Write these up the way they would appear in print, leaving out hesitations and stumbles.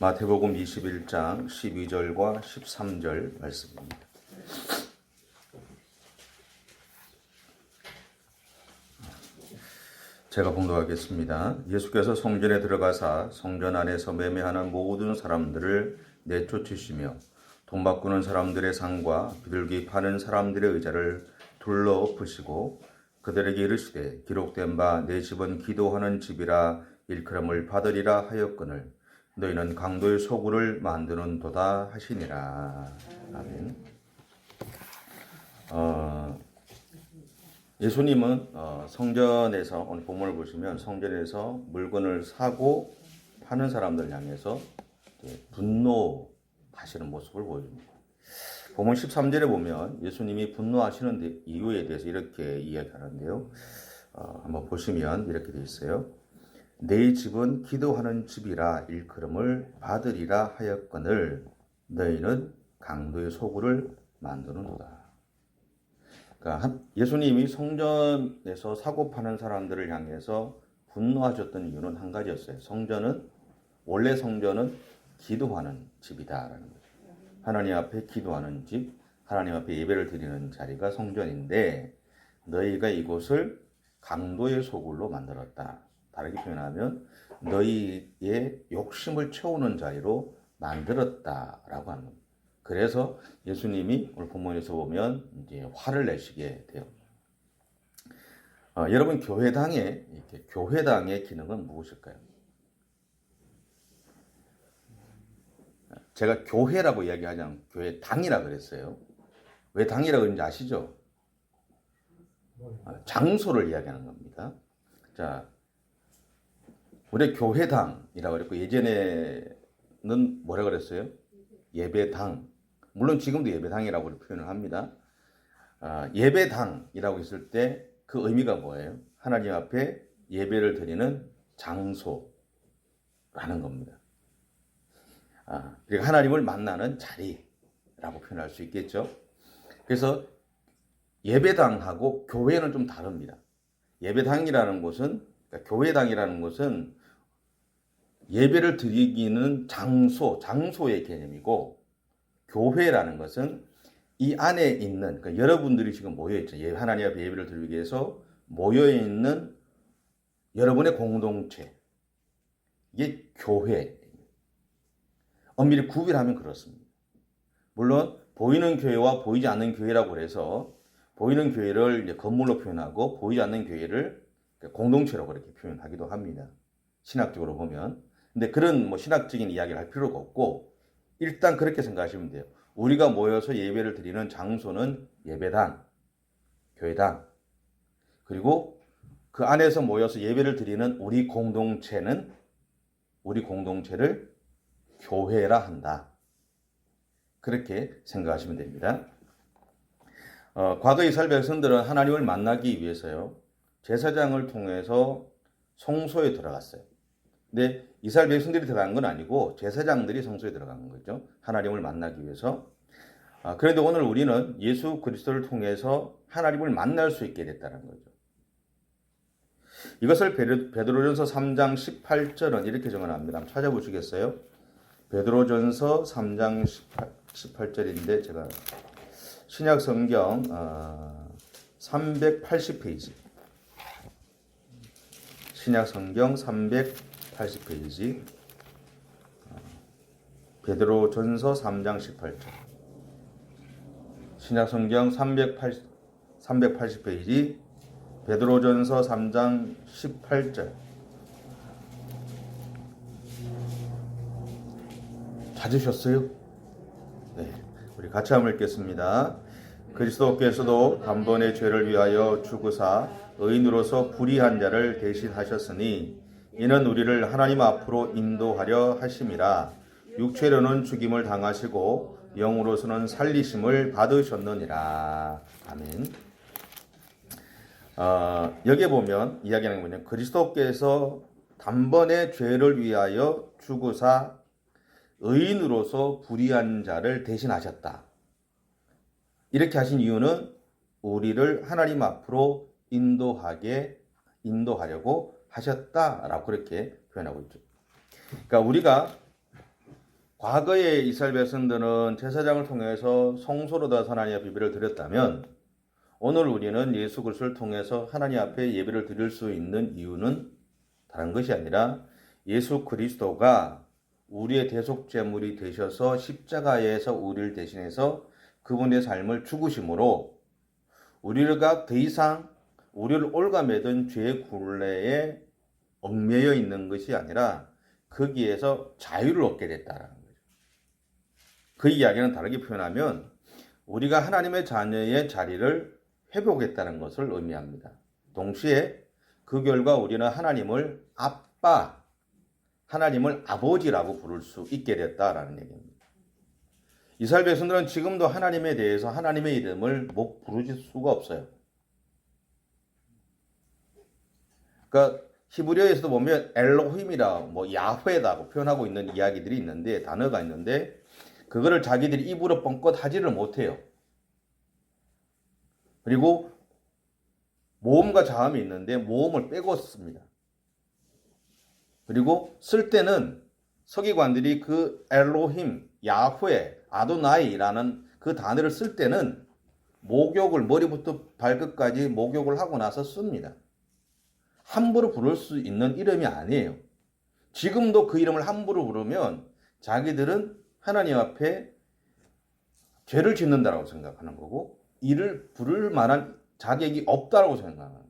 마태복음 21장 12절과 13절 말씀입니다. 제가 봉독하겠습니다. 예수께서 성전에 들어가사 성전 안에서 매매하는 모든 사람들을 내쫓으시며 돈 바꾸는 사람들의 상과 비둘기 파는 사람들의 의자를 둘러 엎으시고 그들에게 이르시되 기록된 바 내 집은 기도하는 집이라 일컬음을 받으리라 하였거늘 너희는 강도의 소굴을 만드는도다 하시니라. 아멘. 예수님은 성전에서 오늘 본문을 보시면 성전에서 물건을 사고 파는 사람들 향해서 분노하시는 모습을 보여줍니다. 본문 13절에 보면 예수님이 분노하시는 이유에 대해서 이렇게 이야기하는데요. 한번 보시면 이렇게 되어 있어요. 내 집은 기도하는 집이라 일컬음을 받으리라 하였거늘 너희는 강도의 소굴을 만드는도다. 그러니까 예수님이 성전에서 사고 파는 사람들을 향해서 분노하셨던 이유는 한 가지였어요. 원래 성전은 기도하는 집이다라는 거죠. 하나님 앞에 기도하는 집, 하나님 앞에 예배를 드리는 자리가 성전인데 너희가 이곳을 강도의 소굴로 만들었다. 다르게 표현하면 너희의 욕심을 채우는 자리로 만들었다라고 하는 겁니다. 그래서 예수님이 오늘 본문에서 보면 이제 화를 내시게 돼요. 여러분 교회당의 기능은 무엇일까요? 제가 교회라고 이야기하지 않고 교회당이라 그랬어요. 왜 당이라 그런지 아시죠? 장소를 이야기하는 겁니다. 자, 우리 교회당이라고 그랬고 예전에는 뭐라 그랬어요? 예배당. 물론 지금도 예배당이라고 표현을 합니다. 예배당이라고 했을 때 그 의미가 뭐예요? 하나님 앞에 예배를 드리는 장소라는 겁니다. 그리고 하나님을 만나는 자리라고 표현할 수 있겠죠. 그래서 예배당하고 교회는 좀 다릅니다. 예배당이라는 곳은, 그러니까 교회당이라는 곳은 예배를 드리기는 장소의 개념이고, 교회라는 것은 이 안에 있는, 그러니까 여러분들이 지금 모여있죠. 하나님 앞에 예배를 드리기 위해서 모여있는 여러분의 공동체. 이게 교회. 엄밀히 구별하면 그렇습니다. 물론 보이는 교회와 보이지 않는 교회라고 해서 보이는 교회를 이제 건물로 표현하고 보이지 않는 교회를 공동체로 그렇게 표현하기도 합니다. 신학적으로 보면. 근데 그런 신학적인 이야기를 할 필요가 없고 일단 그렇게 생각하시면 돼요. 우리가 모여서 예배를 드리는 장소는 예배당, 교회당. 그리고 그 안에서 모여서 예배를 드리는 우리 공동체를 교회라 한다. 그렇게 생각하시면 됩니다. 과거 이스라엘 백성들은 하나님을 만나기 위해서요. 제사장을 통해서 성소에 들어갔어요. 근데 이스라엘 백성들이 들어간 건 아니고 제사장들이 성소에 들어간 거죠. 하나님을 만나기 위해서. 그런데 오늘 우리는 예수 그리스도를 통해서 하나님을 만날 수 있게 됐다는 거죠. 이것을 베드로전서 3장 18절은 이렇게 정언합니다. 한번 찾아보시겠어요? 베드로전서 3장 18절인데 제가 신약성경 380페이지 신약성경 380페이지 베드로전서 3장 18절 신약성경 380페이지 베드로전서 3장 18절 찾으셨어요? 네, 우리 같이 한번 읽겠습니다. 그리스도께서도 단번에 죄를 위하여 죽으사 의인으로서 불의한 자를 대신하셨으니 이는 우리를 하나님 앞으로 인도하려 하심이라. 육체로는 죽임을 당하시고 영으로서는 살리심을 받으셨느니라. 아멘. 여기에 보면 이야기하는 게 뭐냐면 그리스도께서 단번에 죄를 위하여 죽으사 의인으로서 불의한 자를 대신하셨다. 이렇게 하신 이유는 우리를 하나님 앞으로 인도하려고 하셨다라고 그렇게 표현하고 있죠. 그러니까 우리가 과거의 이스라엘 백성들은 제사장을 통해서 성소로다 하나님 앞에 예배를 드렸다면 오늘 우리는 예수 그리스도를 통해서 하나님 앞에 예배를 드릴 수 있는 이유는 다른 것이 아니라 예수 그리스도가 우리의 대속제물이 되셔서 십자가에서 우리를 대신해서 그분의 삶을 죽으심으로 우리가 더 이상 우리를 올가매던 죄의 굴레에 얽매여 있는 것이 아니라 거기에서 자유를 얻게 됐다라는 거죠. 그 이야기는 다르게 표현하면 우리가 하나님의 자녀의 자리를 회복했다는 것을 의미합니다. 동시에 그 결과 우리는 하나님을 아빠, 하나님을 아버지라고 부를 수 있게 됐다라는 얘기입니다. 이스라엘 백성들은 지금도 하나님에 대해서 하나님의 이름을 못 부르실 수가 없어요. 그러니까 히브리어에서도 보면 엘로힘이라 야훼다고 표현하고 있는 이야기들이 있는데 단어가 있는데 그거를 자기들이 입으로 뻥끗 하지를 못해요. 그리고 모음과 자음이 있는데 모음을 빼고 씁니다. 그리고 쓸 때는 서기관들이 그 엘로힘, 야훼, 아도나이라는 그 단어를 쓸 때는 목욕을 머리부터 발끝까지 목욕을 하고 나서 씁니다. 함부로 부를 수 있는 이름이 아니에요. 지금도 그 이름을 함부로 부르면 자기들은 하나님 앞에 죄를 짓는다고 생각하는 거고 이를 부를 만한 자격이 없다고 생각하는 거예요.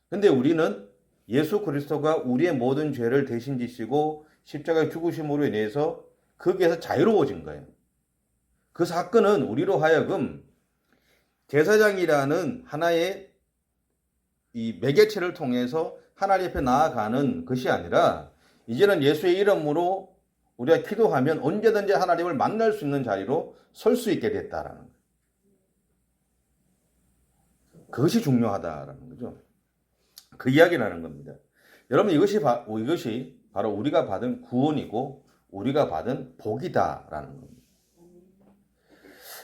근데 우리는 예수 그리스도가 우리의 모든 죄를 대신 지시고 십자가에 죽으심으로 인해서 거기에서 자유로워진 거예요. 그 사건은 우리로 하여금 제사장이라는 하나의 이 매개체를 통해서 하나님 앞에 나아가는 것이 아니라 이제는 예수의 이름으로 우리가 기도하면 언제든지 하나님을 만날 수 있는 자리로 설 수 있게 됐다라는 거예요. 그것이 중요하다라는 거죠. 그 이야기를 하는 겁니다. 여러분 이것이 바로 우리가 받은 구원이고 우리가 받은 복이다라는 겁니다.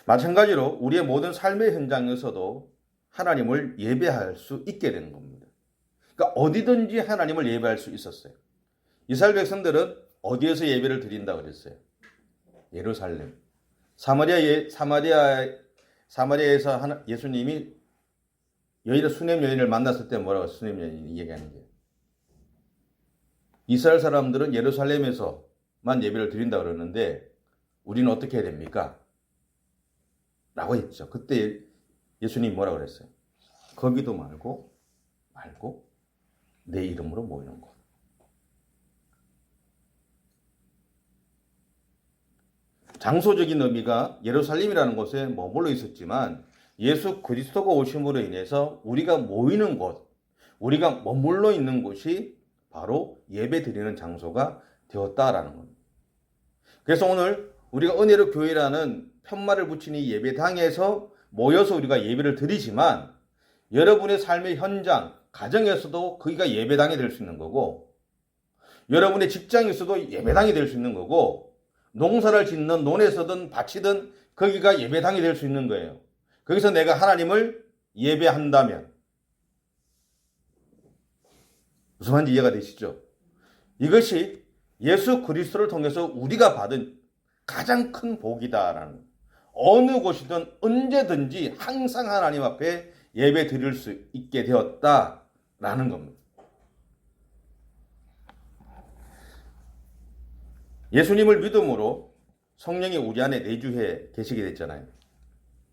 마찬가지로 우리의 모든 삶의 현장에서도 하나님을 예배할 수 있게 되는 겁니다. 그러니까 어디든지 하나님을 예배할 수 있었어요. 이스라엘 백성들은 어디에서 예배를 드린다고 그랬어요? 예루살렘. 사마리아에서 예수님이 수냄 여인을 만났을 때 뭐라고 수냄 여인이 얘기하는 게 이스라엘 사람들은 예루살렘에서만 예배를 드린다고 그러는데 우리는 어떻게 해야 됩니까? 라고 했죠. 그때 예수님이 뭐라고 그랬어요? 거기도 말고 내 이름으로 모이는 곳. 장소적인 의미가 예루살렘이라는 곳에 머물러 있었지만 예수 그리스도가 오심으로 인해서 우리가 모이는 곳, 우리가 머물러 있는 곳이 바로 예배 드리는 장소가 되었다라는 겁니다. 그래서 오늘 우리가 은혜로 교회라는 편말을 붙인 이 예배당에서 모여서 우리가 예배를 드리지만 여러분의 삶의 현장, 가정에서도 거기가 예배당이 될 수 있는 거고 여러분의 직장에서도 예배당이 될 수 있는 거고 농사를 짓는 논에서든 밭이든 거기가 예배당이 될 수 있는 거예요. 거기서 내가 하나님을 예배한다면 무슨 말인지 이해가 되시죠? 이것이 예수 그리스도를 통해서 우리가 받은 가장 큰 복이다라는 거예요. 어느 곳이든 언제든지 항상 하나님 앞에 예배 드릴 수 있게 되었다라는 겁니다. 예수님을 믿음으로 성령이 우리 안에 내주해 계시게 됐잖아요.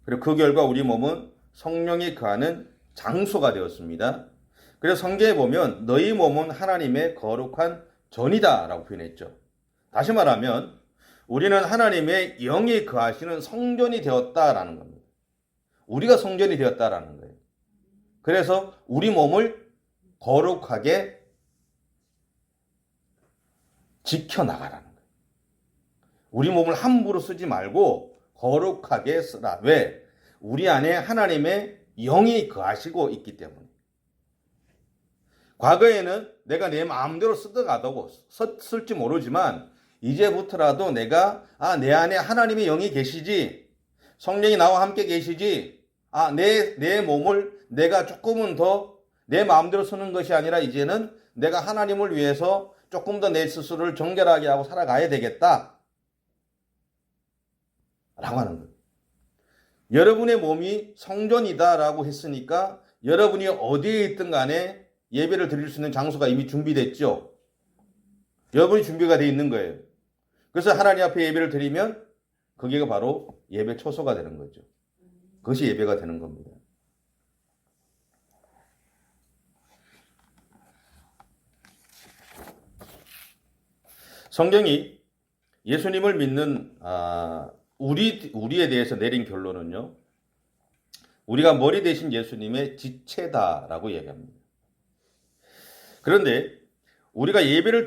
그리고 그 결과 우리 몸은 성령이 거하는 장소가 되었습니다. 그래서 성경에 보면 너희 몸은 하나님의 거룩한 전이다 라고 표현했죠. 다시 말하면 우리는 하나님의 영이 거하시는 성전이 되었다라는 겁니다. 우리가 성전이 되었다라는 거예요. 그래서 우리 몸을 거룩하게 지켜나가라는 거예요. 우리 몸을 함부로 쓰지 말고 거룩하게 쓰라. 왜? 우리 안에 하나님의 영이 거하시고 있기 때문에. 과거에는 내가 내 마음대로 쓰다가도 쓸지 모르지만 이제부터라도 내가 내 안에 하나님의 영이 계시지, 성령이 나와 함께 계시지, 내 몸을 내가 조금은 더 내 마음대로 쓰는 것이 아니라 이제는 내가 하나님을 위해서 조금 더 내 스스로를 정결하게 하고 살아가야 되겠다 하는 거예요. 여러분의 몸이 성전이다라고 했으니까 여러분이 어디에 있든 간에 예배를 드릴 수 있는 장소가 이미 준비됐죠. 여러분이 준비가 되어 있는 거예요. 그래서 하나님 앞에 예배를 드리면 거기가 바로 예배 초소가 되는 거죠. 그것이 예배가 되는 겁니다. 성경이 예수님을 믿는 우리에 대해서 내린 결론은요. 우리가 머리 대신 예수님의 지체다라고 얘기합니다. 그런데 우리가 예배를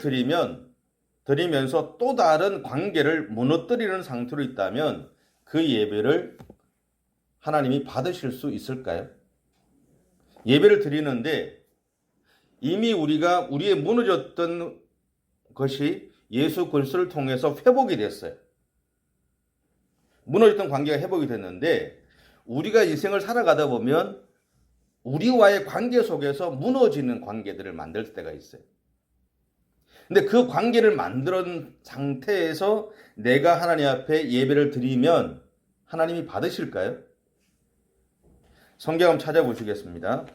드리면서 또 다른 관계를 무너뜨리는 상태로 있다면 그 예배를 하나님이 받으실 수 있을까요? 예배를 드리는데 이미 우리의 무너졌던 것이 예수 그리스도를 통해서 회복이 됐어요. 무너졌던 관계가 회복이 됐는데 우리가 인생을 살아가다 보면 우리와의 관계 속에서 무너지는 관계들을 만들 때가 있어요. 근데 그 관계를 만든 상태에서 내가 하나님 앞에 예배를 드리면 하나님이 받으실까요? 성경 한번 찾아보시겠습니다.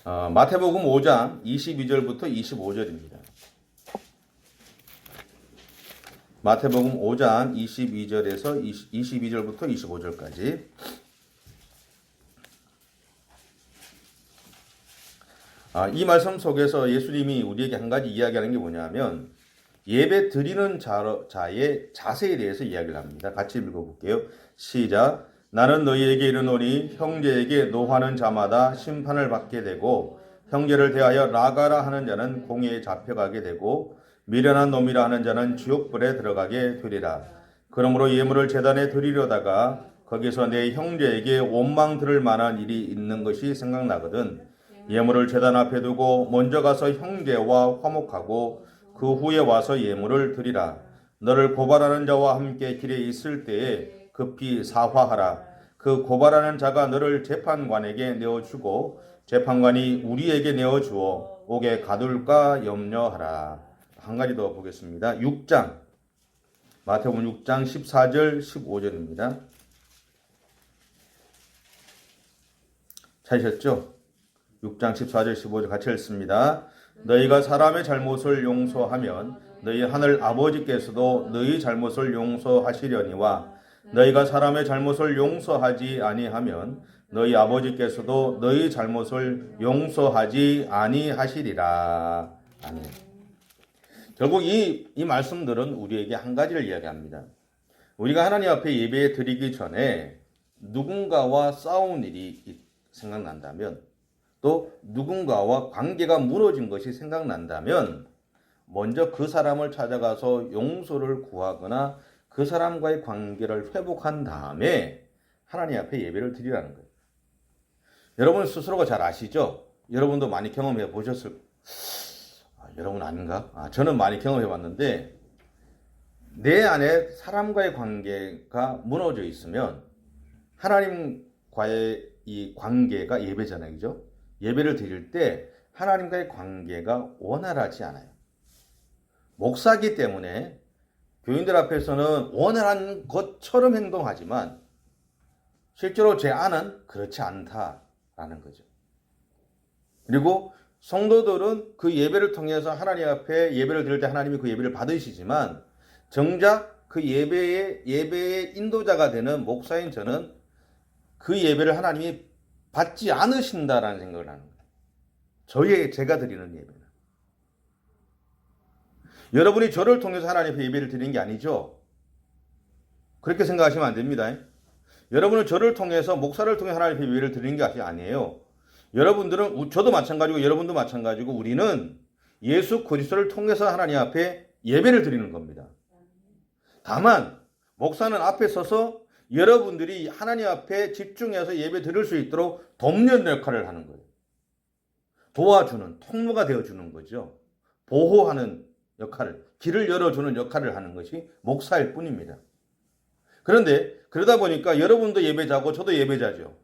마태복음 5장 22절부터 25절입니다. 마태복음 5장 22절에서 22절부터 25절까지. 이 말씀 속에서 예수님이 우리에게 한 가지 이야기하는 게 뭐냐면 예배 드리는 자의 자세에 대해서 이야기를 합니다. 같이 읽어볼게요. 시작. 나는 너희에게 이르노니 형제에게 노하는 자마다 심판을 받게 되고 형제를 대하여 나가라 하는 자는 공회에 잡혀가게 되고 미련한 놈이라 하는 자는 지옥불에 들어가게 되리라. 그러므로 예물을 제단에 드리려다가 거기서 내 형제에게 원망 들을 만한 일이 있는 것이 생각나거든. 예물을 제단 앞에 두고 먼저 가서 형제와 화목하고 그 후에 와서 예물을 드리라. 너를 고발하는 자와 함께 길에 있을 때에 급히 사화하라. 그 고발하는 자가 너를 재판관에게 내어주고 재판관이 우리에게 내어주어 옥에 가둘까 염려하라. 한 가지 더 보겠습니다. 6장 마태복음 6장 14절 15절입니다. 찾으셨죠? 6장 14절 15절 같이 읽습니다. 너희가 사람의 잘못을 용서하면 너희 하늘 아버지께서도 너희 잘못을 용서하시려니와 너희가 사람의 잘못을 용서하지 아니하면 너희 아버지께서도 너희 잘못을 용서하지 아니하시리라. 아멘. 결국 이 말씀들은 우리에게 한 가지를 이야기합니다. 우리가 하나님 앞에 예배 드리기 전에 누군가와 싸운 일이 생각난다면 또 누군가와 관계가 무너진 것이 생각난다면 먼저 그 사람을 찾아가서 용서를 구하거나 그 사람과의 관계를 회복한 다음에 하나님 앞에 예배를 드리라는 거예요. 여러분 스스로가 잘 아시죠? 여러분도 많이 경험해 보셨을 여러분 아닌가? 저는 많이 경험해 봤는데 내 안에 사람과의 관계가 무너져 있으면 하나님과의 이 관계가 예배잖아요. 그죠? 예배를 드릴 때 하나님과의 관계가 원활하지 않아요. 목사기 때문에 교인들 앞에서는 원활한 것처럼 행동하지만 실제로 제 안은 그렇지 않다라는 거죠. 그리고 성도들은 그 예배를 통해서 하나님 앞에 예배를 드릴 때 하나님이 그 예배를 받으시지만 정작 그 예배의 인도자가 되는 목사인 저는 그 예배를 하나님이 받지 않으신다라는 생각을 하는 거예요. 제가 드리는 예배는. 여러분이 저를 통해서 하나님 앞에 예배를 드리는 게 아니죠. 그렇게 생각하시면 안 됩니다. 여러분은 저를 통해서 목사를 통해 하나님 앞에 예배를 드리는 게 아니에요. 여러분들은 저도 마찬가지고 여러분도 마찬가지고 우리는 예수 그리스도를 통해서 하나님 앞에 예배를 드리는 겁니다. 다만 목사는 앞에 서서 여러분들이 하나님 앞에 집중해서 예배 드릴 수 있도록 돕는 역할을 하는 거예요. 도와주는 통로가 되어주는 거죠. 보호하는 역할을, 길을 열어주는 역할을 하는 것이 목사일 뿐입니다. 그런데 그러다 보니까 여러분도 예배자고 저도 예배자죠.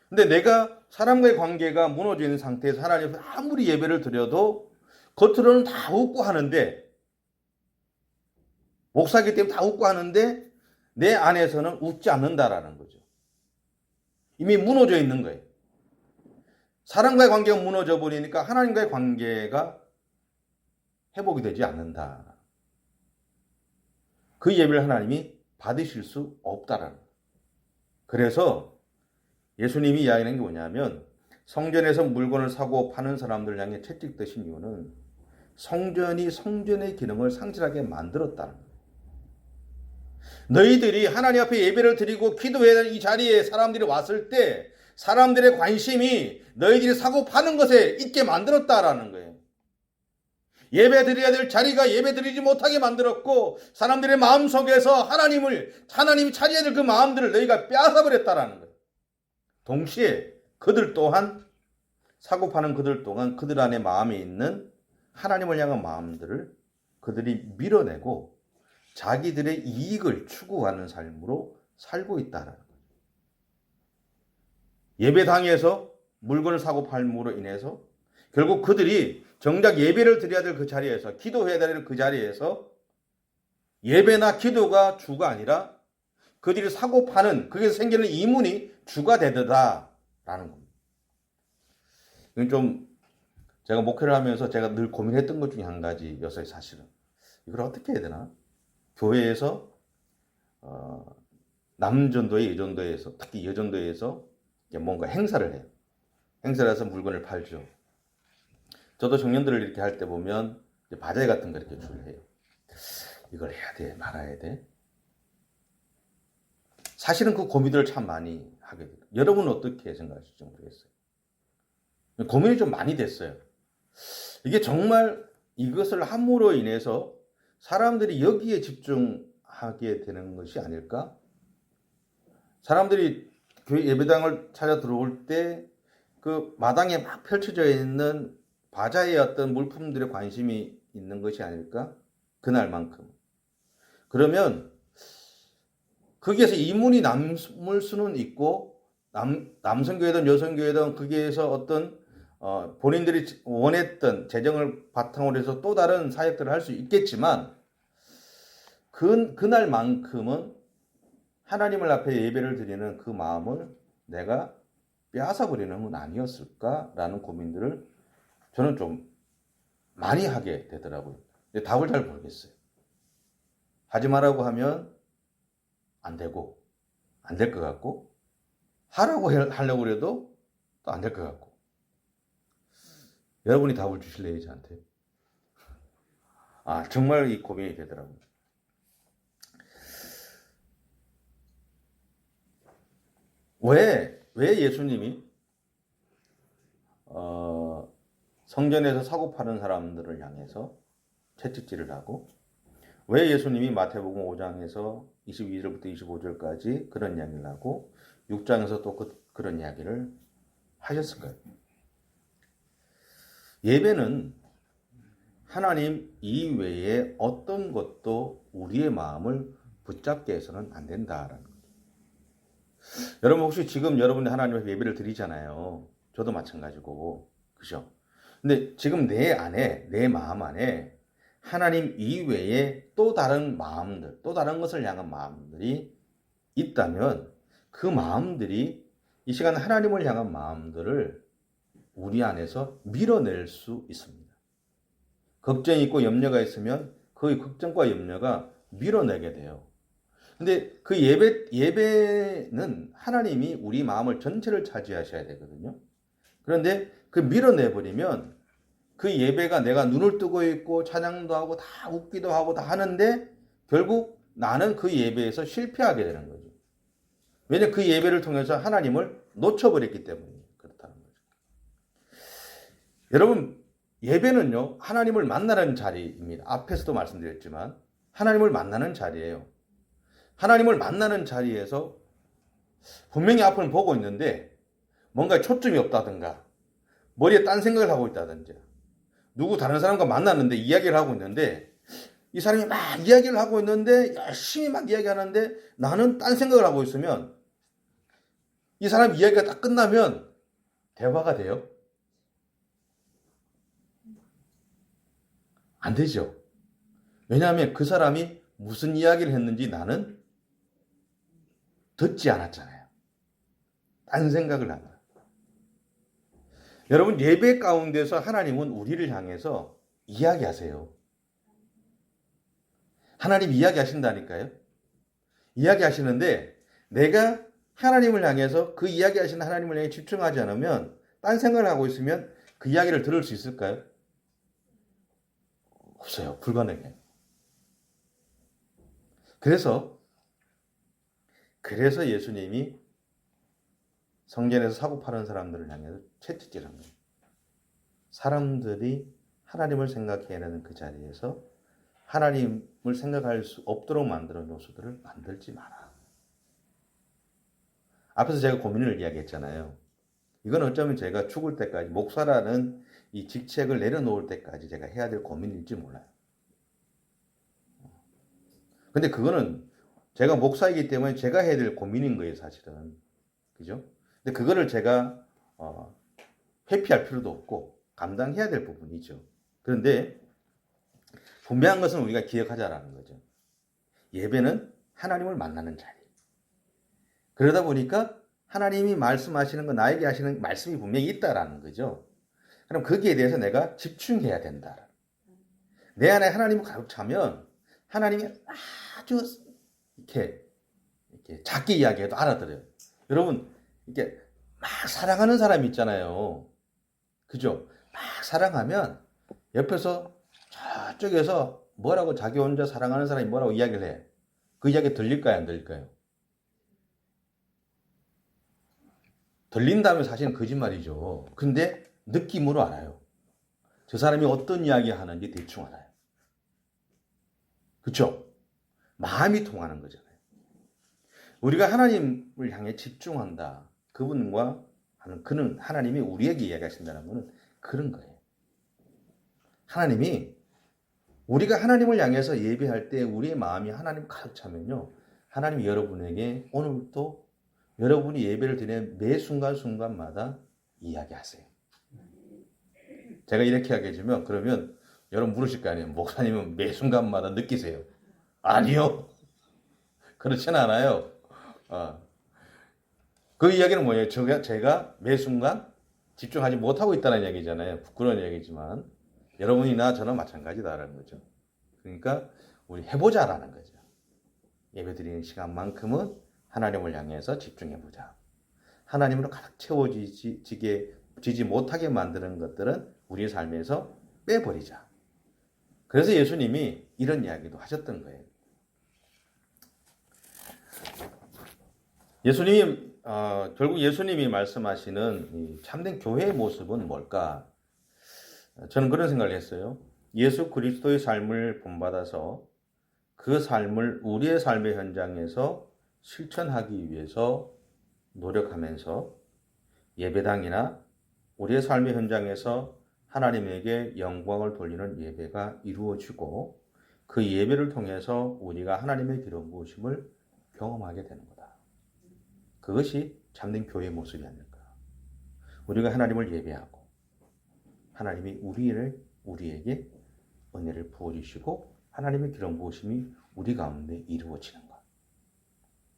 근데 내가 사람과의 관계가 무너져 있는 상태에서 하나님 앞에 아무리 예배를 드려도 겉으로는 다 웃고 하는데 목사기 때문에 다 웃고 하는데 내 안에서는 웃지 않는다라는 거죠. 이미 무너져 있는 거예요. 사람과의 관계가 무너져 버리니까 하나님과의 관계가 회복이 되지 않는다. 그 예배를 하나님이 받으실 수 없다라는 거예요. 그래서 예수님이 이야기하는 게 뭐냐면 성전에서 물건을 사고 파는 사람들 향해 채찍드신 이유는 성전이 성전의 기능을 상실하게 만들었다는 거예요. 너희들이 하나님 앞에 예배를 드리고 기도해야 하는 이 자리에 사람들이 왔을 때 사람들의 관심이 너희들이 사고 파는 것에 있게 만들었다라는 거예요. 예배 드려야 될 자리가 예배 드리지 못하게 만들었고 사람들의 마음속에서 하나님이 차지해야 될 그 마음들을 너희가 빼앗아버렸다라는 거예요. 동시에 그들 또한 사고 파는 그들 또한 그들 안에 마음에 있는 하나님을 향한 마음들을 그들이 밀어내고 자기들의 이익을 추구하는 삶으로 살고 있다라는 거예요. 예배당에서 물건을 사고 팔므로 인해서 결국 그들이 정작 예배를 드려야 될 그 자리에서 기도해야 될 그 자리에서 예배나 기도가 주가 아니라 그들이 사고 파는 거기서 생기는 이문이 주가 되더라라는 겁니다. 이건 좀 제가 목회를 하면서 제가 늘 고민했던 것 중에 한 가지였어요. 사실은 이걸 어떻게 해야 되나? 교회에서 남전도회, 여전도회에서 특히 여전도회에서 뭔가 행사를 해요. 행사를 해서 물건을 팔죠. 저도 청년들을 이렇게 할 때 보면 바자회 같은 거 이렇게 주를 해요. 이걸 해야 돼, 말아야 돼. 사실은 그 고민들을 참 많이 하게 돼요. 여러분은 어떻게 생각하실지 모르겠어요. 고민이 좀 많이 됐어요. 이게 정말 이것을 함으로 인해서 사람들이 여기에 집중하게 되는 것이 아닐까? 사람들이 교회 예배당을 찾아 들어올 때 그 마당에 막 펼쳐져 있는 바자의 어떤 물품들에 관심이 있는 것이 아닐까? 그날만큼. 그러면 거기에서 이문이 남을 수는 있고 남성교회든 여성교회든 거기에서 어떤 본인들이 원했던 재정을 바탕으로 해서 또 다른 사역들을 할 수 있겠지만 그날만큼은 하나님을 앞에 예배를 드리는 그 마음을 내가 빼앗아 버리는 건 아니었을까라는 고민들을 저는 좀 많이 하게 되더라고요. 근데 답을 잘 모르겠어요. 하지 말라고 하면 안 되고 안 될 것 같고 하라고 하려고 해도 또 안 될 것 같고 여러분이 답을 주실래요 저한테? 정말 이 고민이 되더라고요. 왜 예수님이 성전에서 사고 파는 사람들을 향해서 채찍질을 하고 왜 예수님이 마태복음 5장에서 22절부터 25절까지 그런 이야기를 하고 6장에서 또 그런 이야기를 하셨을까요? 예배는 하나님 이외에 어떤 것도 우리의 마음을 붙잡게 해서는 안 된다라는 거죠. 여러분 혹시 지금 여러분이 하나님 앞에 예배를 드리잖아요. 저도 마찬가지고 그죠? 근데 지금 내 안에 내 마음 안에 하나님 이외에 또 다른 마음들, 또 다른 것을 향한 마음들이 있다면 그 마음들이 이 시간 하나님을 향한 마음들을 우리 안에서 밀어낼 수 있습니다. 걱정이 있고 염려가 있으면 그 걱정과 염려가 밀어내게 돼요. 근데 그 예배는 하나님이 우리 마음을 전체를 차지하셔야 되거든요. 그런데 그 밀어내버리면 그 예배가 내가 눈을 뜨고 있고 찬양도 하고 다 웃기도 하고 다 하는데 결국 나는 그 예배에서 실패하게 되는 거죠. 왜냐하면 그 예배를 통해서 하나님을 놓쳐버렸기 때문에 그렇다는 거죠. 여러분 예배는요 하나님을 만나는 자리입니다. 앞에서도 말씀드렸지만 하나님을 만나는 자리예요. 하나님을 만나는 자리에서 분명히 앞을 보고 있는데 뭔가 초점이 없다든가 머리에 딴 생각을 하고 있다든지 누구 다른 사람과 만났는데 이야기를 하고 있는데 이 사람이 막 이야기를 하고 있는데 열심히 막 이야기하는데 나는 딴 생각을 하고 있으면 이 사람 이야기가 딱 끝나면 대화가 돼요? 안 되죠. 왜냐하면 그 사람이 무슨 이야기를 했는지 나는 듣지 않았잖아요. 딴 생각을 하더라. 여러분, 예배 가운데서 하나님은 우리를 향해서 이야기하세요. 하나님 이야기하신다니까요. 이야기하시는데 내가 하나님을 향해서 그 이야기하시는 하나님을 향해 집중하지 않으면 딴 생각을 하고 있으면 그 이야기를 들을 수 있을까요? 없어요. 불가능해요. 그래서 예수님이 성전에서 사고 파는 사람들을 향해서 채찍질한 거예요. 사람들이 하나님을 생각해야 하는 그 자리에서 하나님을 생각할 수 없도록 만드는 요소들을 만들지 마라. 앞에서 제가 고민을 이야기했잖아요. 이건 어쩌면 제가 죽을 때까지, 목사라는 이 직책을 내려놓을 때까지 제가 해야 될 고민일지 몰라요. 근데 그거는 제가 목사이기 때문에 제가 해야 될 고민인 거예요, 사실은. 그죠? 근데 그거를 제가 회피할 필요도 없고 감당해야 될 부분이죠. 그런데 분명한 것은 우리가 기억하자라는 거죠. 예배는 하나님을 만나는 자리. 그러다 보니까 하나님이 말씀하시는 거, 나에게 하시는 말씀이 분명히 있다라는 거죠. 그럼 거기에 대해서 내가 집중해야 된다. 내 안에 하나님을 가득 차면 하나님이 아주 이렇게 작게 이야기해도 알아들어요. 여러분, 이렇게 막 사랑하는 사람이 있잖아요. 그죠? 막 사랑하면 옆에서 저쪽에서 뭐라고 자기 혼자 사랑하는 사람이 뭐라고 이야기를 해. 그 이야기 들릴까요? 안 들릴까요? 들린다면 사실은 거짓말이죠. 근데 느낌으로 알아요. 저 사람이 어떤 이야기 하는지 대충 알아요. 그렇죠? 마음이 통하는 거잖아요. 우리가 하나님을 향해 집중한다. 그분과 그는 하나님이 우리에게 이야기하신다는 것은 그런 거예요. 하나님이 우리가 하나님을 향해서 예배할 때 우리의 마음이 하나님 가득 차면요. 하나님이 여러분에게 오늘도 여러분이 예배를 드리는 매 순간순간마다 이야기하세요. 제가 이렇게 이야기해주면 그러면 여러분 물으실 거 아니에요. 목사님은 매 순간마다 느끼세요? 아니요. 그렇지는 않아요. 그 이야기는 뭐예요? 제가 매 순간 집중하지 못하고 있다는 얘기잖아요. 부끄러운 얘기지만 여러분이나 저는 마찬가지다라는 거죠. 그러니까 우리 해보자라는 거죠. 예배드리는 시간만큼은 하나님을 향해서 집중해보자. 하나님으로 가득 채워지지 못하게 만드는 것들은 우리의 삶에서 빼버리자. 그래서 예수님이 이런 이야기도 하셨던 거예요. 결국 예수님이 말씀하시는 이 참된 교회의 모습은 뭘까? 저는 그런 생각을 했어요. 예수 그리스도의 삶을 본받아서 그 삶을 우리의 삶의 현장에서 실천하기 위해서 노력하면서 예배당이나 우리의 삶의 현장에서 하나님에게 영광을 돌리는 예배가 이루어지고 그 예배를 통해서 우리가 하나님의 기름 부으심을 경험하게 되는 거다. 그것이 참된 교회의 모습이 아닐까. 우리가 하나님을 예배하고 하나님이 우리에게 은혜를 부어주시고 하나님의 기름 부으심이 우리 가운데 이루어지는 것.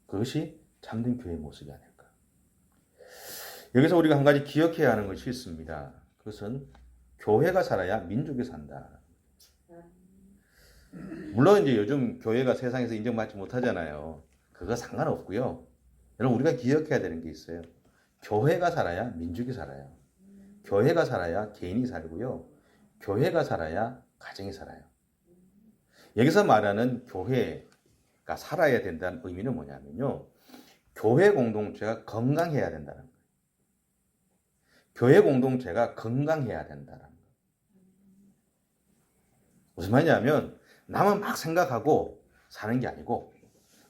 그것이 참된 교회의 모습이 아닐까. 여기서 우리가 한 가지 기억해야 하는 것이 있습니다. 그것은 교회가 살아야 민족이 산다. 물론 이제 요즘 교회가 세상에서 인정받지 못하잖아요. 그거 상관없고요. 여러분 우리가 기억해야 되는 게 있어요. 교회가 살아야 민족이 살아요. 교회가 살아야 개인이 살고요. 교회가 살아야 가정이 살아요. 여기서 말하는 교회가 살아야 된다는 의미는 뭐냐면요. 교회 공동체가 건강해야 된다는 거예요. 교회 공동체가 건강해야 된다는 거예요. 무슨 말이냐면 나만 막 생각하고 사는 게 아니고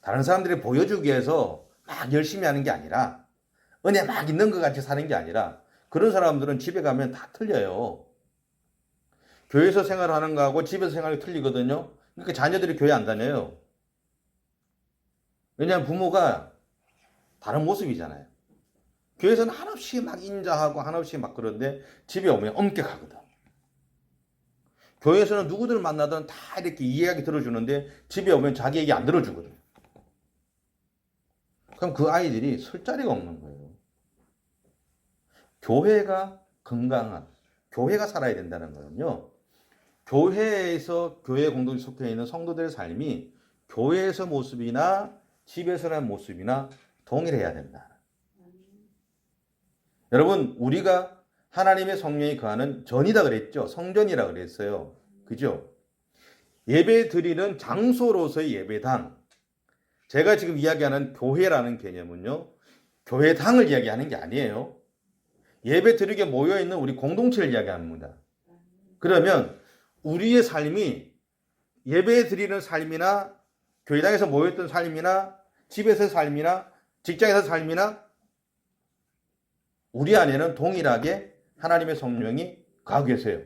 다른 사람들이 보여주기 위해서 막 열심히 하는 게 아니라 은혜 막 있는 것 같이 사는 게 아니라 그런 사람들은 집에 가면 다 틀려요. 교회에서 생활하는 거하고 집에서 생활이 틀리거든요. 그러니까 자녀들이 교회 안 다녀요. 왜냐하면 부모가 다른 모습이잖아요. 교회에서는 한없이 막 인자하고 한없이 막 그런데 집에 오면 엄격하거든. 교회에서는 누구들 만나든 다 이렇게 이야기 들어주는데 집에 오면 자기 얘기 안 들어주거든. 그럼 그 아이들이 설 자리가 없는 거예요. 교회가 건강한, 교회가 살아야 된다는 거는요. 교회에서 교회 공동체 속해 있는 성도들의 삶이 교회에서 모습이나 집에서의 모습이나 동일해야 된다. 여러분, 우리가 하나님의 성령이 거하는 전이다 그랬죠. 성전이라 그랬어요. 그죠? 예배 드리는 장소로서의 예배당. 제가 지금 이야기하는 교회라는 개념은요. 교회당을 이야기하는 게 아니에요. 예배 드리게 모여있는 우리 공동체를 이야기합니다. 그러면 우리의 삶이 예배 드리는 삶이나 교회당에서 모였던 삶이나 집에서의 삶이나 직장에서의 삶이나 우리 안에는 동일하게 하나님의 성령이 가고 계세요.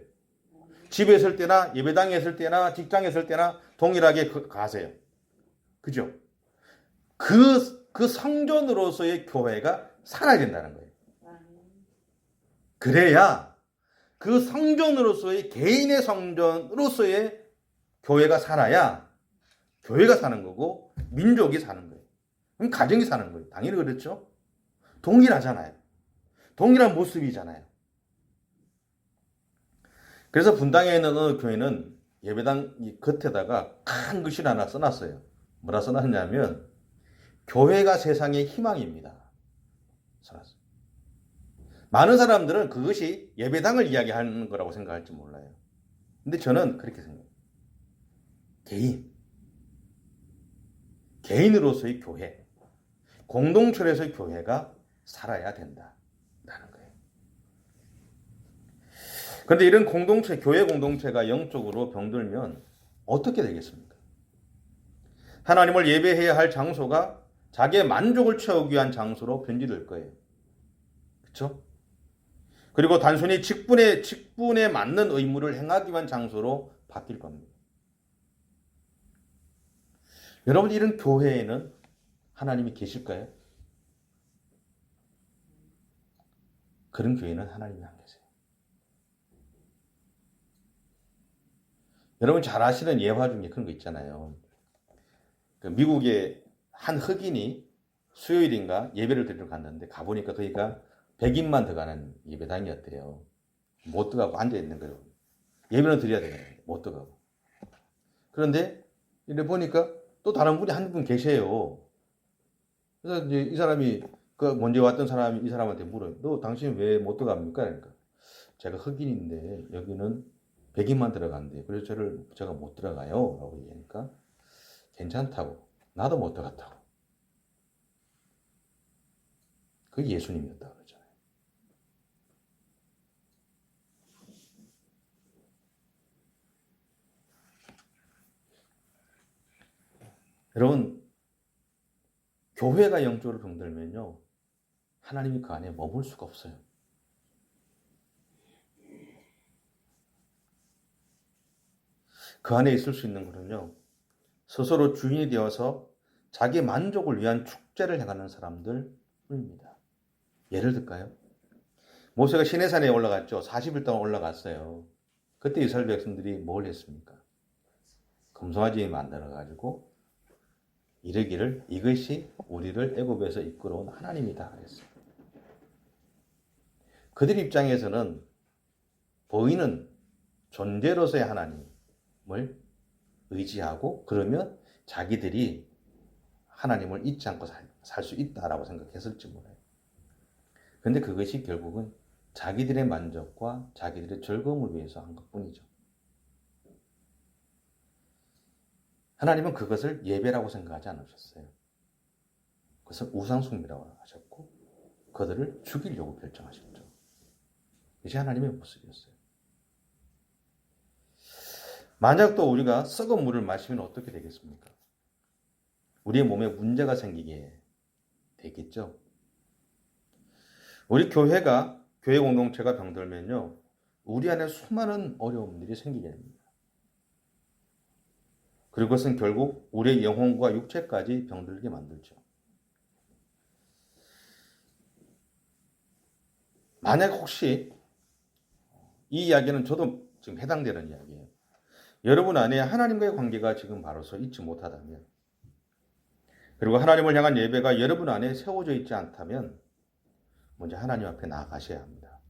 집에 있을 때나 예배당에 있을 때나 직장에 있을 때나 동일하게 가세요. 그죠? 그 성전으로서의 교회가 살아야 된다는 거예요. 그래야 그 성전으로서의 개인의 성전으로서의 교회가 살아야 교회가 사는 거고 민족이 사는 거예요. 그럼 가정이 사는 거예요. 당연히 그렇죠. 동일하잖아요. 동일한 모습이잖아요. 그래서 분당에 있는 어느 교회는 예배당 겉에다가 큰 글씨를 하나 써놨어요. 뭐라 써놨냐면 교회가 세상의 희망입니다. 써놨어요. 많은 사람들은 그것이 예배당을 이야기하는 거라고 생각할지 몰라요. 근데 저는 그렇게 생각해요. 개인으로서의 교회, 공동체에서의 교회가 살아야 된다라는 거예요. 그런데 이런 공동체, 교회 공동체가 영적으로 병들면 어떻게 되겠습니까? 하나님을 예배해야 할 장소가 자기의 만족을 채우기 위한 장소로 변질될 거예요. 그렇죠? 그리고 단순히 직분에 맞는 의무를 행하기 위한 장소로 바뀔 겁니다. 여러분, 이런 교회에는 하나님이 계실까요? 그런 교회는 하나님이 안 계세요. 여러분 잘 아시는 예화 중에 그런 거 있잖아요. 미국의 한 흑인이 수요일인가 예배를 드리러 갔는데 가보니까 거기가 100인만 들어가는 예배당이었대요. 못 들어가고 앉아있는 거예요. 예배는 드려야 되잖아요. 못 들어가고. 그런데 이래 보니까 또 다른 분이 한 분 계세요. 그래서 이제 이 사람이 그 먼저 왔던 사람이 이 사람한테 물어요. 너 당신 왜 못 들어갑니까? 그러니까 제가 흑인인데 여기는 100인만 들어간대요. 그래서 제가 못 들어가요. 라고 얘기하니까 괜찮다고. 나도 못 들어갔다고. 그게 예수님이었다 그러잖아요. 여러분, 교회가 영적으로 병들면요, 하나님이 그 안에 머물 수가 없어요. 그 안에 있을 수 있는 거는요, 스스로 주인이 되어서 자기 만족을 위한 축제를 행하는 사람들뿐입니다. 예를 들까요? 모세가 시내산에 올라갔죠. 40일 동안 올라갔어요. 그때 이스라엘 백성들이 뭘 했습니까? 금송아지 만들어가지고 이르기를 이것이 우리를 애굽에서 이끌어온 하나님이다 그랬어요. 그들 입장에서는 보이는 존재로서의 하나님을 의지하고 그러면 자기들이 하나님을 잊지 않고 살 수 있다라고 생각했을지 몰라요. 그런데 그것이 결국은 자기들의 만족과 자기들의 즐거움을 위해서 한 것뿐이죠. 하나님은 그것을 예배라고 생각하지 않으셨어요. 그것을 우상숭배라고 하셨고 그들을 죽이려고 결정하셨죠. 이것이 하나님의 모습이었어요. 만약 또 우리가 썩은 물을 마시면 어떻게 되겠습니까? 우리의 몸에 문제가 생기게 되겠죠. 우리 교회 공동체가 병들면요, 우리 안에 수많은 어려움들이 생기게 됩니다. 그리고 그것은 결국 우리의 영혼과 육체까지 병들게 만들죠. 만약 혹시 이 이야기는 저도 지금 해당되는 이야기예요. 여러분 안에 하나님과의 관계가 지금 바로서 있지 못하다면 그리고 하나님을 향한 예배가 여러분 안에 세워져 있지 않다면 먼저 하나님 앞에 나아가셔야 합니다.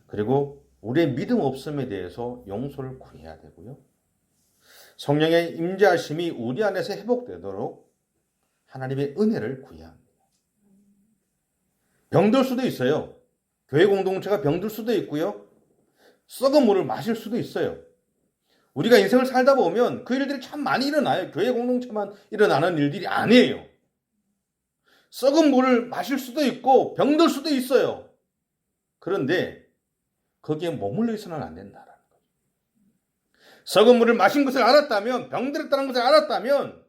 그리고 우리의 믿음 없음에 대해서 용서를 구해야 되고요. 성령의 임재하심이 우리 안에서 회복되도록 하나님의 은혜를 구해야 합니다. 병들 수도 있어요. 교회 공동체가 병들 수도 있고요. 썩은 물을 마실 수도 있어요. 우리가 인생을 살다 보면 그 일들이 참 많이 일어나요. 교회 공동체만 일어나는 일들이 아니에요. 썩은 물을 마실 수도 있고 병들 수도 있어요. 그런데 거기에 머물러 있어는 안 된다라는 거죠. 썩은 물을 마신 것을 알았다면, 병들었다는 것을 알았다면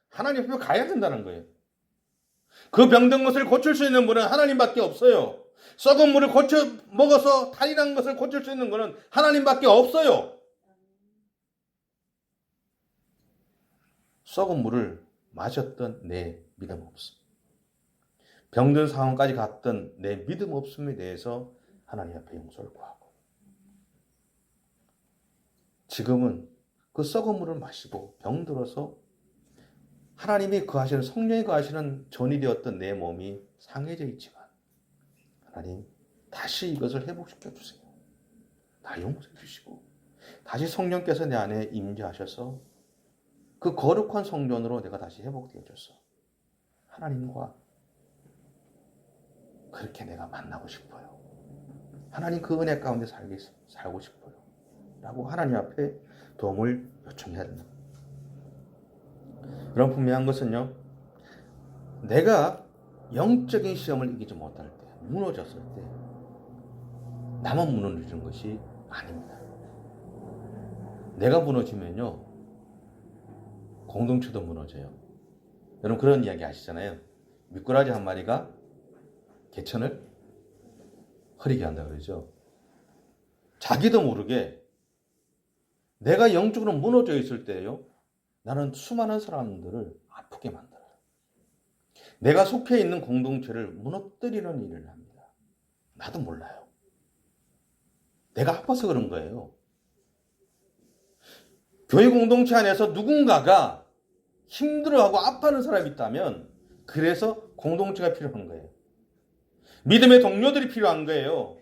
하나님 앞에 가야 된다는 거예요. 그 병든 것을 고칠 수 있는 분은 하나님밖에 없어요. 썩은 물을 먹어서 탈이 난 것을 고칠 수 있는 분은 하나님밖에 없어요. 썩은 물을 마셨던 내 믿음 없음, 병든 상황까지 갔던 내 믿음 없음에 대해서 하나님 앞에 용서를 구하고, 지금은 그 썩은 물을 마시고 병들어서 하나님이 거하시는, 성령이 거하시는 전이 되었던 내 몸이 상해져 있지만 하나님 다시 이것을 회복시켜 주세요. 다 용서해 주시고 다시 성령께서 내 안에 임재하셔서 그 거룩한 성전으로 내가 다시 회복되어져서 하나님과 그렇게 내가 만나고 싶어요. 하나님 그 은혜 가운데 살고 싶어요. 라고 하나님 앞에 도움을 요청해야 된다. 그런 분명한 것은요, 내가 영적인 시험을 이기지 못할 때, 무너졌을 때 나만 무너지는 것이 아닙니다. 내가 무너지면요 공동체도 무너져요. 여러분 그런 이야기 아시잖아요. 미꾸라지 한 마리가 개천을 흐리게 한다 그러죠. 자기도 모르게 내가 영적으로 무너져 있을 때요, 나는 수많은 사람들을 아프게 만들어요. 내가 속해 있는 공동체를 무너뜨리는 일을 합니다. 나도 몰라요. 내가 아파서 그런 거예요. 교회 공동체 안에서 누군가가 힘들어하고 아파하는 사람이 있다면 그래서 공동체가 필요한 거예요. 믿음의 동료들이 필요한 거예요.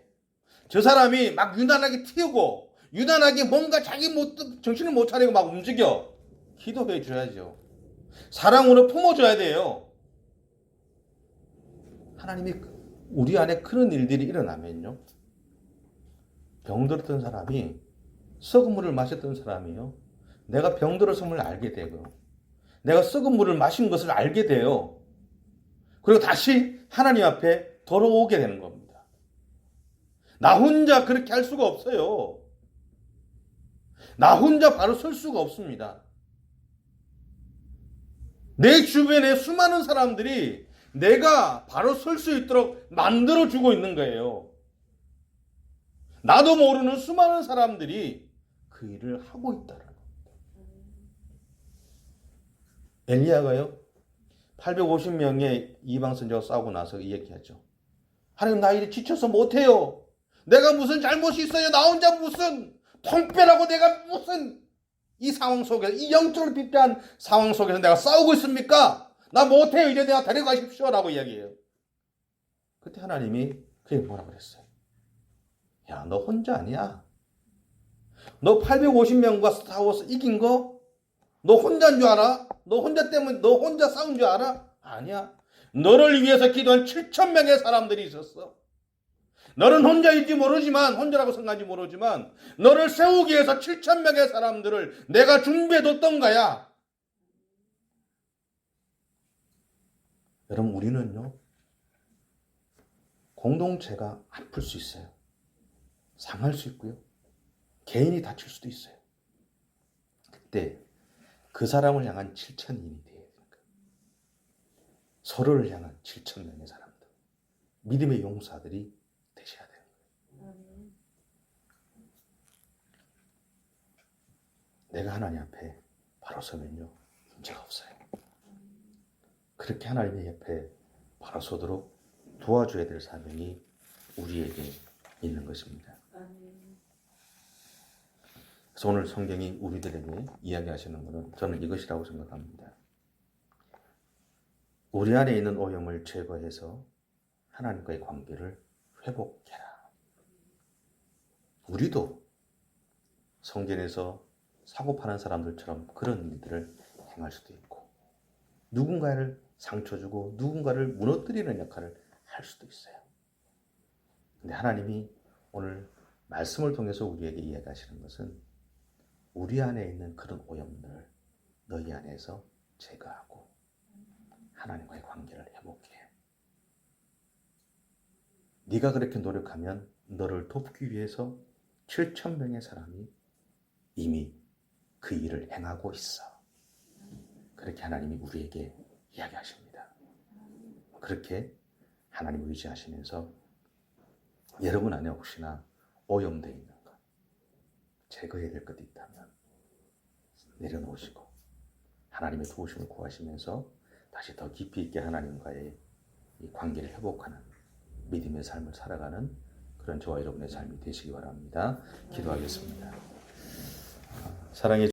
저 사람이 막 유난하게 튀우고 유난하게 뭔가 자기 정신을 못 차리고 막 움직여. 기도해 줘야죠. 사랑으로 품어줘야 돼요. 하나님이 우리 안에 그런 일들이 일어나면요, 병들었던 사람이, 썩은 물을 마셨던 사람이요, 내가 병들었음을 알게 되고 내가 썩은 물을 마신 것을 알게 돼요. 그리고 다시 하나님 앞에 돌아오게 되는 겁니다. 나 혼자 그렇게 할 수가 없어요. 나 혼자 바로 설 수가 없습니다. 내 주변에 수많은 사람들이 내가 바로 설 수 있도록 만들어주고 있는 거예요. 나도 모르는 수많은 사람들이 그 일을 하고 있다는 겁니다. 엘리야가요, 850명의 이방 선지자와 싸우고 나서 얘기하죠. 하나님, 나 이제 지쳐서 못해요. 내가 무슨 잘못이 있어요. 나 혼자 무슨 통빼라고 내가 무슨 이 상황 속에서, 이 영적으로 빗대한 상황 속에서 내가 싸우고 있습니까? 나 못해요. 이제 내가 데려가십시오. 라고 이야기해요. 그때 하나님이 그게 뭐라고 그랬어요? 야, 너 혼자 아니야. 너 850명과 싸워서 이긴 거 너 혼자인 줄 알아? 너 혼자 때문에 너 혼자 싸운 줄 알아? 아니야. 너를 위해서 기도한 7,000명의 사람들이 있었어. 너는 혼자인지 모르지만, 혼자라고 생각하는지 모르지만 너를 세우기 위해서 7,000명의 사람들을 내가 준비해뒀던 거야. 여러분, 우리는요, 공동체가 아플 수 있어요. 상할 수 있고요. 개인이 다칠 수도 있어요. 그때 그 사람을 향한 7,000인이 되어야 되는 거예요. 서로를 향한 7,000명의 사람들, 믿음의 용사들이 되셔야 돼요. 내가 하나님 앞에 바로 서면요, 문제가 없어요. 그렇게 하나님의 옆에 바로 서도록 도와줘야 될 사명이 우리에게 있는 것입니다. 그래서 오늘 성경이 우리들에게 이야기하시는 것은 저는 이것이라고 생각합니다. 우리 안에 있는 오염을 제거해서 하나님과의 관계를 회복해라. 우리도 성전에서 사고 파는 사람들처럼 그런 일들을 행할 수도 있고, 누군가를 상처 주고 누군가를 무너뜨리는 역할을 할 수도 있어요. 근데 하나님이 오늘 말씀을 통해서 우리에게 이야기하시는 것은 우리 안에 있는 그런 오염들을 너희 안에서 제거하고 하나님과의 관계를 회복해. 네가 그렇게 노력하면 너를 돕기 위해서 7,000명의 사람이 이미 그 일을 행하고 있어. 그렇게 하나님이 우리에게 이야기하십니다. 그렇게 하나님을 의지하시면서 여러분 안에 혹시나 오염되어 있는 것, 제거해야 될 것이 있다면 내려놓으시고 하나님의 도우심을 구하시면서 다시 더 깊이 있게 하나님과의 이 관계를 회복하는 믿음의 삶을 살아가는 그런 저와 여러분의 삶이 되시기 바랍니다. 기도하겠습니다. 사랑해